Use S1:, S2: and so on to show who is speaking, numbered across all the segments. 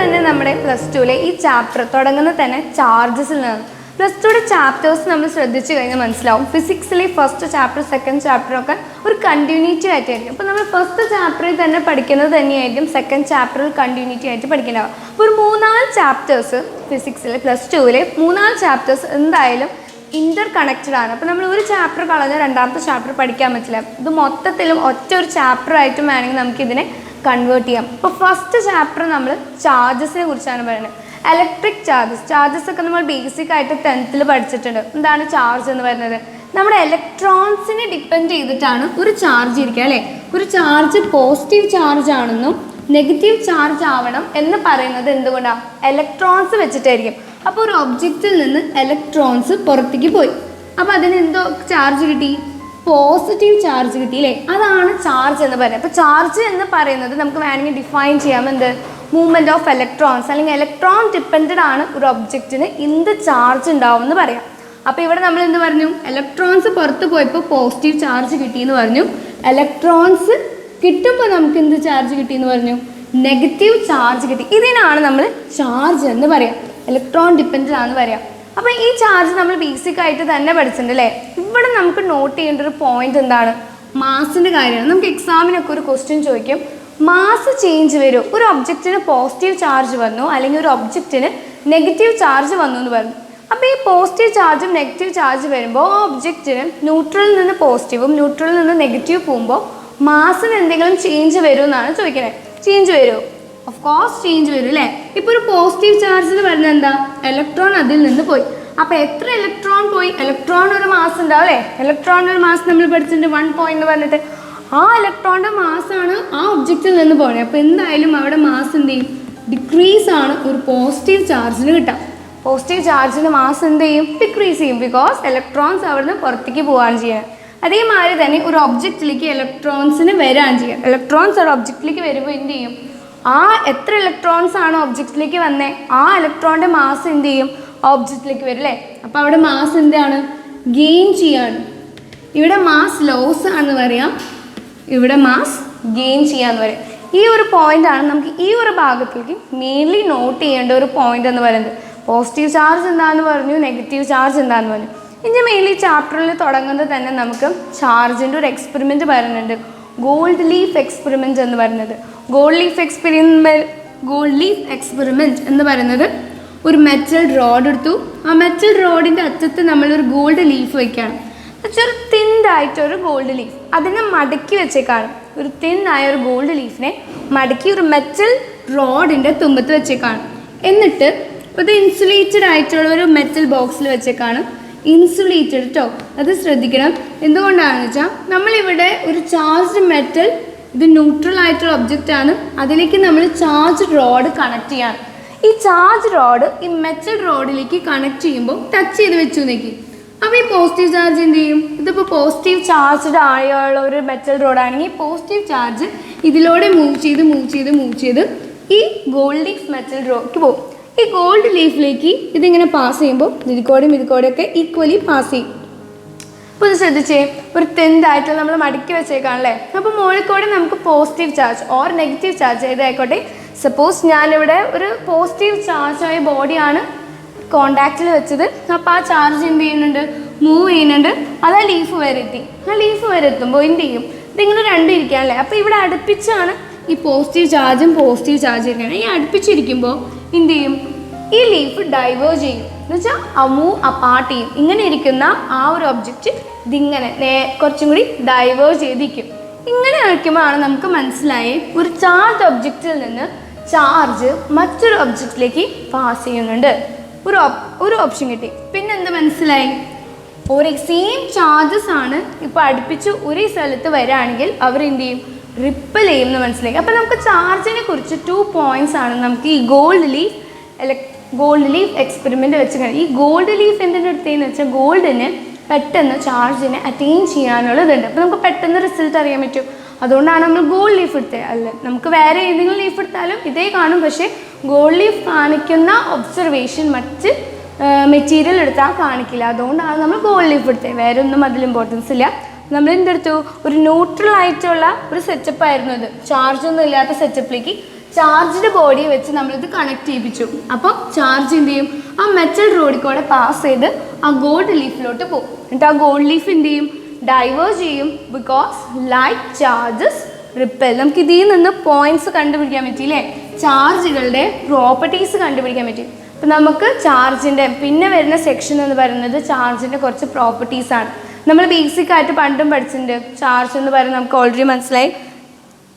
S1: തന്നെ നമ്മുടെ പ്ലസ് ടുവിലെ ഈ ചാപ്റ്റർ തുടങ്ങുന്നത് തന്നെ ചാർജസിൽ നിന്നാണ്. പ്ലസ് ടുയുടെ ചാപ്റ്റേഴ്സ് നമ്മൾ ശ്രദ്ധിച്ചു കഴിഞ്ഞാൽ മനസ്സിലാവും. ഫിസിക്സിലെ ഫസ്റ്റ് ചാപ്റ്റർ സെക്കൻഡ് ചാപ്റ്ററൊക്കെ ഒരു കണ്ടിന്യൂറ്റി ആയിട്ടായിരിക്കും. അപ്പോൾ നമ്മൾ ഫസ്റ്റ് ചാപ്റ്ററിൽ തന്നെ പഠിക്കുന്നത് തന്നെയായിരിക്കും സെക്കൻഡ് ചാപ്റ്ററിൽ കണ്ടിന്യൂറ്റി ആയിട്ട് പഠിക്കേണ്ടത്. അപ്പോൾ ഒരു 3-4 ചാപ്റ്റേഴ്സ് ഫിസിക്സിലെ പ്ലസ് ടുവിലെ 3-4 ചാപ്റ്റേഴ്സ് എന്തായാലും ഇൻ്റർ കണക്റ്റഡ് ആണ്. അപ്പോൾ നമ്മൾ ഒരു ചാപ്റ്റർ കളഞ്ഞാൽ രണ്ടാമത്തെ ചാപ്റ്റർ പഠിക്കാൻ പറ്റില്ല. ഇത് മൊത്തത്തിലും ഒറ്റ ഒരു ചാപ്റ്റർ ആയിട്ടും വേണമെങ്കിൽ നമുക്കിതിനെ കൺവേർട്ട് ചെയ്യാം. ഇപ്പോൾ ഫസ്റ്റ് ചാപ്റ്റർ നമ്മൾ ചാർജസിനെ കുറിച്ചാണ് പറയുന്നത്. ഇലക്ട്രിക് ചാർജസ് ഒക്കെ നമ്മൾ ബേസിക് ആയിട്ട് 10th പഠിച്ചിട്ടുണ്ട്. എന്താണ് ചാർജ് എന്ന് പറയുന്നത്? നമ്മുടെ ഇലക്ട്രോൺസിനെ ഡിപ്പെൻഡ് ചെയ്തിട്ടാണ് ഒരു ചാർജ് ഇരിക്കുക അല്ലേ. ഒരു ചാർജ് പോസിറ്റീവ് ചാർജ് ആണെന്നും നെഗറ്റീവ് ചാർജ് ആവണം എന്ന് പറയുന്നത് എന്തുകൊണ്ടാണ്? ഇലക്ട്രോൺസ് വെച്ചിട്ടായിരിക്കും. അപ്പോൾ ഒരു ഒബ്ജക്റ്റിൽ നിന്ന് ഇലക്ട്രോൺസ് പുറത്തേക്ക് പോയി, അപ്പോൾ അതിന് എന്തോ ചാർജ് കിട്ടി? പോസിറ്റീവ് ചാർജ് കിട്ടിയില്ലേ? അതാണ് ചാർജ് എന്ന് പറയുന്നത്. അപ്പോൾ ചാർജ് എന്ന് പറയുന്നത് നമുക്ക് വേണമെങ്കിൽ ഡിഫൈൻ ചെയ്യാം. എന്ത്? മൂവ്മെൻറ്റ് ഓഫ് ഇലക്ട്രോൺസ്, അല്ലെങ്കിൽ ഇലക്ട്രോൺ ഡിപ്പെൻഡഡ് ആണ് ഒരു ഒബ്ജക്റ്റിന് എന്ത് ചാർജ് ഉണ്ടാവും എന്ന് പറയാം. അപ്പോൾ ഇവിടെ നമ്മൾ എന്ത് പറഞ്ഞു? ഇലക്ട്രോൺസ് പുറത്ത് പോയപ്പോൾ പോസിറ്റീവ് ചാർജ് കിട്ടിയെന്ന് പറഞ്ഞു. ഇലക്ട്രോൺസ് കിട്ടുമ്പോൾ നമുക്ക് എന്ത് ചാർജ് കിട്ടിയെന്ന് പറഞ്ഞു? നെഗറ്റീവ് ചാർജ് കിട്ടി. ഇതിനാണ് നമ്മൾ ചാർജ് എന്ന് പറയാം. ഇലക്ട്രോൺ ഡിപ്പെൻഡഡ് ആണെന്ന് പറയാം. അപ്പോൾ ഈ ചാർജ് നമ്മൾ ബേസിക് ആയിട്ട് തന്നെ പഠിച്ചിട്ടുണ്ട് അല്ലേ. ഇവിടെ നമുക്ക് നോട്ട് ചെയ്യേണ്ട ഒരു പോയിന്റ് എന്താണ്? മാസിൻ്റെ കാര്യമാണ്. നമുക്ക് എക്സാമിനൊക്കെ ഒരു ക്വസ്റ്റ്യൻ ചോദിക്കും, മാസ് ചേഞ്ച് വരും. ഒരു ഒബ്ജക്റ്റിന് പോസിറ്റീവ് ചാർജ് വന്നു അല്ലെങ്കിൽ ഒരു ഒബ്ജക്റ്റിന് നെഗറ്റീവ് ചാർജ് വന്നു എന്ന് പറഞ്ഞു. അപ്പോൾ ഈ പോസിറ്റീവ് ചാർജും നെഗറ്റീവ് ചാർജ് വരുമ്പോൾ ആ ഒബ്ജക്റ്റിന് ന്യൂട്രലിൽ നിന്ന് പോസിറ്റീവും ന്യൂട്രലിൽ നിന്ന് നെഗറ്റീവ് പോകുമ്പോൾ മാസിന് എന്തെങ്കിലും ചേഞ്ച് വരും എന്നാണ് ചോദിക്കുന്നത്. ചേഞ്ച് വരുമോ? ഓഫ് കോഴ്സ് ചേഞ്ച് വരും അല്ലേ. ഇപ്പോൾ ഒരു പോസിറ്റീവ് ചാർജിൽ വരുന്നത് എന്താ? ഇലക്ട്രോൺ അതിൽ നിന്ന് പോയി. അപ്പോൾ എത്ര ഇലക്ട്രോൺ പോയി? ഇലക്ട്രോൺ ഒരു മാസ് ഉണ്ടാവും അല്ലേ. ഇലക്ട്രോണിൻ്റെ ഒരു മാസ് നമ്മൾ പഠിച്ചിട്ടുണ്ട് 1 point എന്ന് പറഞ്ഞിട്ട്. ആ ഇലക്ട്രോണിൻ്റെ മാസാണ് ആ ഒബ്ജക്റ്റിൽ നിന്ന് പോകുന്നത്. അപ്പോൾ എന്തായാലും അവിടെ മാസ് എന്ത് ചെയ്യും? ഡിക്രീസ് ആണ് ഒരു പോസിറ്റീവ് ചാർജിന് കിട്ടാം. പോസിറ്റീവ് ചാർജിന് മാസ് എന്ത് ചെയ്യും? ഡിക്രീസ് ചെയ്യും. ബിക്കോസ് ഇലക്ട്രോൺസ് അവിടുന്ന് പുറത്തേക്ക് പോവുകയാണ് ചെയ്യുന്നത്. അതേമാതിരി തന്നെ ഒരു ഒബ്ജക്റ്റിലേക്ക് ഇലക്ട്രോൺസിന് വരികയാണ് ചെയ്യുക. ഇലക്ട്രോൺസ് ഒരു ഒബ്ജക്റ്റിലേക്ക് വരുമ്പോൾ എന്ത് ചെയ്യും? ആ എത്ര ഇലക്ട്രോൺസ് ആണ് ഒബ്ജക്റ്റിലേക്ക് വന്നേ, ആ ഇലക്ട്രോണിൻ്റെ മാസ് എന്ത് ചെയ്യും? ഒബ്ജക്റ്റിലേക്ക് വരും അല്ലേ. അപ്പോൾ അവിടെ മാസ് എന്താണ്? ഗെയിൻ ചെയ്യാണ്. ഇവിടെ മാസ് ലോസ് ആണെന്ന് പറയാം, ഇവിടെ മാസ് ഗെയിൻ ചെയ്യാന്ന് പറയാം. ഈ ഒരു പോയിന്റാണ് നമുക്ക് ഈ ഒരു ഭാഗത്തേക്ക് മെയിൻലി നോട്ട് ചെയ്യേണ്ട ഒരു പോയിന്റ് എന്ന് പറയുന്നത്. പോസിറ്റീവ് ചാർജ് എന്താണെന്ന് പറഞ്ഞു, നെഗറ്റീവ് ചാർജ് എന്താണെന്ന് പറഞ്ഞു. ഇനി മെയിൻലി ചാപ്റ്ററിൽ തുടങ്ങുന്നത് തന്നെ നമുക്ക് ചാർജിൻ്റെ ഒരു എക്സ്പെരിമെൻറ്റ് പറയുന്നുണ്ട്, ഗോൾഡ് ലീഫ് എക്സ്പെരിമെൻറ്റ് എന്ന് പറയുന്നത്. ഗോൾഡ് ലീഫ് എക്സ്പെരിമെൻറ്റ് എന്ന് പറയുന്നത് ഒരു മെറ്റൽ റോഡ് എടുത്തു. ആ മെറ്റൽ റോഡിൻ്റെ അറ്റത്ത് നമ്മളൊരു ഗോൾഡ് ലീഫ് വയ്ക്കുകയാണ്. ഒരു തിന്നായിട്ടൊരു ഗോൾഡ് ലീഫ് അതിനെ മടക്കി വെച്ചേക്കാണ്. ഒരു തിന്നായ ഒരു ഗോൾഡ് ലീഫിനെ മടക്കി ഒരു മെറ്റൽ റോഡിൻ്റെ തുമ്പത്ത് വെച്ചേക്കാണ്. എന്നിട്ട് ഇത് ഇൻസുലേറ്റഡ് ആയിട്ടുള്ള ഒരു മെറ്റൽ ബോക്സിൽ വെച്ചേക്കാണ്. ഇൻസുലേറ്റഡ് കേട്ടോ, അത് ശ്രദ്ധിക്കണം. എന്തുകൊണ്ടാണെന്ന് വെച്ചാൽ നമ്മളിവിടെ ഒരു ചാർജ്ഡ് മെറ്റൽ, ഇത് ന്യൂട്രൽ ആയിട്ടുള്ള ഒബ്ജക്റ്റ് ആണ്, അതിലേക്ക് നമ്മൾ ചാർജ് റോഡ് കണക്ട് ചെയ്യാണ്. ഈ ചാർജ് റോഡ് ഈ മെറ്റൽ റോഡിലേക്ക് കണക്ട് ചെയ്യുമ്പോൾ ടച്ച് ചെയ്ത് വെച്ചു നോക്കി. അപ്പോൾ ഈ പോസിറ്റീവ് ചാർജ് എന്ത് ചെയ്യും? ഇതിപ്പോൾ പോസിറ്റീവ് ചാർജ്ഡ് ആയുള്ള ഒരു മെറ്റൽ റോഡാണെങ്കിൽ പോസിറ്റീവ് ചാർജ് ഇതിലൂടെ മൂവ് ചെയ്ത് ഈ ഗോൾഡ് ലീഫ് മെറ്റൽ റോഡിലേക്ക് പോകും. ഈ ഗോൾഡ് ലീഫിലേക്ക് ഇതിങ്ങനെ പാസ് ചെയ്യുമ്പോൾ ഇതിക്കോടെയൊക്കെ ഈക്വലി പാസ് ചെയ്യും. അപ്പോൾ ഇത് ശ്രദ്ധിച്ചേ, ഒരു തിന്നായിട്ടുള്ള നമ്മൾ മടക്കി വെച്ചേക്കാണല്ലേ. അപ്പോൾ മുകളിൽ നമുക്ക് positive charge or negative charge ഏതായിക്കോട്ടെ. സപ്പോസ് ഞാനിവിടെ ഒരു പോസിറ്റീവ് ചാർജായ ബോഡിയാണ് കോണ്ടാക്റ്റിൽ വെച്ചത്. അപ്പോൾ ആ ചാർജ് എന്ത് ചെയ്യുന്നുണ്ട്? മൂവ് ചെയ്യുന്നുണ്ട്. അത് ആ ലീഫ് വരെ എത്തി. ആ ലീഫ് വരെ എത്തുമ്പോൾ എന്ത് ചെയ്യും? ഇതിങ്ങനെ രണ്ടും ഇരിക്കുകയാണല്ലേ. അപ്പോൾ ഇവിടെ അടുപ്പിച്ചാണ് ഈ പോസിറ്റീവ് ചാർജും ഇരിക്കുകയാണ്. ഈ അടുപ്പിച്ചിരിക്കുമ്പോൾ എന്ത് ചെയ്യും? ഈ ലീഫ് ഡൈവേർജ് ചെയ്യും, എന്ന് വെച്ചാൽ മൂവ് അപ്പാർട്ട് ചെയ്യും. ഇങ്ങനെ ഇരിക്കുന്ന ആ ഒരു ഒബ്ജക്റ്റ് ഇതിങ്ങനെ കുറച്ചും കൂടി ഡൈവേർജ് ചെയ്തിരിക്കും. ഇങ്ങനെ ഇരിക്കുമ്പോഴാണ് നമുക്ക് മനസ്സിലായി ഒരു ചാർജ് ഒബ്ജക്റ്റിൽ നിന്ന് ചാർജ് മറ്റൊരു ഒബ്ജക്റ്റിലേക്ക് പാസ് ചെയ്യുന്നുണ്ട്. ഒരു ഓപ്ഷൻ കിട്ടി. പിന്നെ എന്ത് മനസ്സിലായി? ഒരേ സെയിം ചാർജസ് ആണ് ഇപ്പോൾ അടുപ്പിച്ച് ഒരേ സ്ഥലത്ത് വരികയാണെങ്കിൽ അവർ എന്ത് ചെയ്യും? റിപ്പൽ ചെയ്യും എന്ന് മനസ്സിലായി. അപ്പോൾ നമുക്ക് ചാർജിനെ കുറിച്ച് 2 points ആണ് നമുക്ക് ഈ ഗോൾഡ് ലീഫ് എക്സ്പെരിമെൻറ്റ് വെച്ച് കഴിഞ്ഞാൽ. ഈ ഗോൾഡ് ലീഫ് എന്തിൻ്റെ അടുത്തേന്ന് വെച്ചാൽ ഗോൾഡിന് പെട്ടെന്ന് ചാർജിനെ അറ്റൈൻ ചെയ്യാനുള്ളതുണ്ട്. അപ്പോൾ നമുക്ക് പെട്ടെന്ന് റിസൾട്ട് അറിയാൻ പറ്റും. അതുകൊണ്ടാണ് നമ്മൾ ഗോൾഡ് ലീഫ് എടുത്തത്. അല്ല, നമുക്ക് വേറെ ഏതെങ്കിലും ലീഫ് എടുത്താലും ഇതേ കാണും. പക്ഷേ ഗോൾഡ് ലീഫ് കാണിക്കുന്ന ഒബ്സർവേഷൻ മറ്റ് മെറ്റീരിയൽ എടുത്താൽ കാണിക്കില്ല. അതുകൊണ്ടാണ് നമ്മൾ ഗോൾഡ് ലീഫ് എടുത്തത്. വേറെ ഒന്നും അതിൽ ഇമ്പോർട്ടൻസ് ഇല്ല. നമ്മൾ എന്തെടുത്തു? ഒരു ന്യൂട്രൽ ആയിട്ടുള്ള ഒരു സെറ്റപ്പ് ആയിരുന്നു ഇത്. ചാർജൊന്നും ഇല്ലാത്ത സെറ്റപ്പിലേക്ക് ചാർജ്ഡ് ബോഡി വെച്ച് നമ്മളിത് കണക്ട് ചെയ്യിപ്പിച്ചു. അപ്പോൾ ചാർജ് എന്ത് ചെയ്യും, ആ മെറ്റൽ റോഡിൽ കൂടെ പാസ് ചെയ്ത് ആ ഗോൾഡ് ലീഫിലോട്ട് പോകും. എന്നിട്ട് ആ ഗോൾഡ് ലീഫ് എന്ത് ചെയ്യും, ഡൈവേർജ് ചെയ്യും. Because light charges ripple. നമുക്ക് ഇതിൽ നിന്ന് പോയിന്റ്സ് കണ്ടുപിടിക്കാൻ പറ്റിയില്ലേ, ചാർജുകളുടെ പ്രോപ്പർട്ടീസ് കണ്ടുപിടിക്കാൻ പറ്റി. അപ്പം നമുക്ക് ചാർജിൻ്റെ പിന്നെ വരുന്ന സെക്ഷൻ എന്ന് പറയുന്നത് ചാർജിൻ്റെ കുറച്ച് പ്രോപ്പർട്ടീസാണ്. നമ്മൾ ബേസിക് ആയിട്ട് പണ്ടും പഠിച്ചിട്ടുണ്ട്. ചാർജ് എന്ന് പറയുന്നത് നമുക്ക് ഓൾറെഡി മനസ്സിലായി,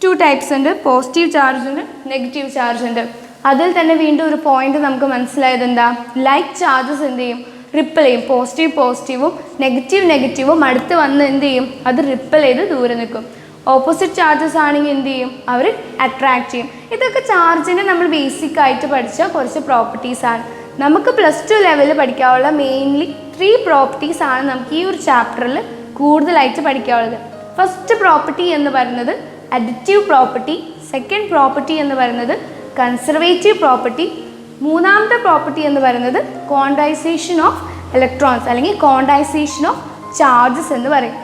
S1: 2 ടൈപ്സ് ഉണ്ട്, പോസിറ്റീവ് ചാർജ് ഉണ്ട്, നെഗറ്റീവ് ചാർജ് ഉണ്ട്. അതിൽ തന്നെ വീണ്ടും ഒരു പോയിന്റ് നമുക്ക് മനസ്സിലായത് എന്താ, ലൈറ്റ് ചാർജസ് എന്ത് ചെയ്യും, റിപ്പിൾ ചെയ്യും. പോസിറ്റീവും നെഗറ്റീവും അടുത്ത് വന്ന് എന്ത് ചെയ്യും, അത് റിപ്പിൾ ചെയ്ത് ദൂരെ നിൽക്കും. ഓപ്പോസിറ്റ് ചാർജസ് ആണെങ്കിൽ എന്ത് ചെയ്യും, അവർ അട്രാക്ട് ചെയ്യും. ഇതൊക്കെ ചാർജിനെ നമ്മൾ ബേസിക് ആയിട്ട് പഠിച്ച കുറച്ച് പ്രോപ്പർട്ടീസാണ്. നമുക്ക് +2 ലെവലിൽ പഠിക്കാനുള്ള മെയിൻലി 3 പ്രോപ്പർട്ടീസ് ആണ് നമുക്ക് ഈ ഒരു ചാപ്റ്ററിൽ കൂടുതലായിട്ട് പഠിക്കാനുള്ളത്. ഫസ്റ്റ് പ്രോപ്പർട്ടി എന്ന് പറയുന്നത് അഡിറ്റീവ് പ്രോപ്പർട്ടി, സെക്കൻഡ് പ്രോപ്പർട്ടി എന്ന് പറയുന്നത് കൺസർവേറ്റീവ് പ്രോപ്പർട്ടി, മൂന്നാമത്തെ പ്രോപ്പർട്ടി എന്ന് പറയുന്നത് ക്വാണ്ടൈസേഷൻ ഓഫ് ഇലക്ട്രോൺസ് അല്ലെങ്കിൽ ക്വാണ്ടൈസേഷൻ ഓഫ് ചാർജസ് എന്ന് പറയും.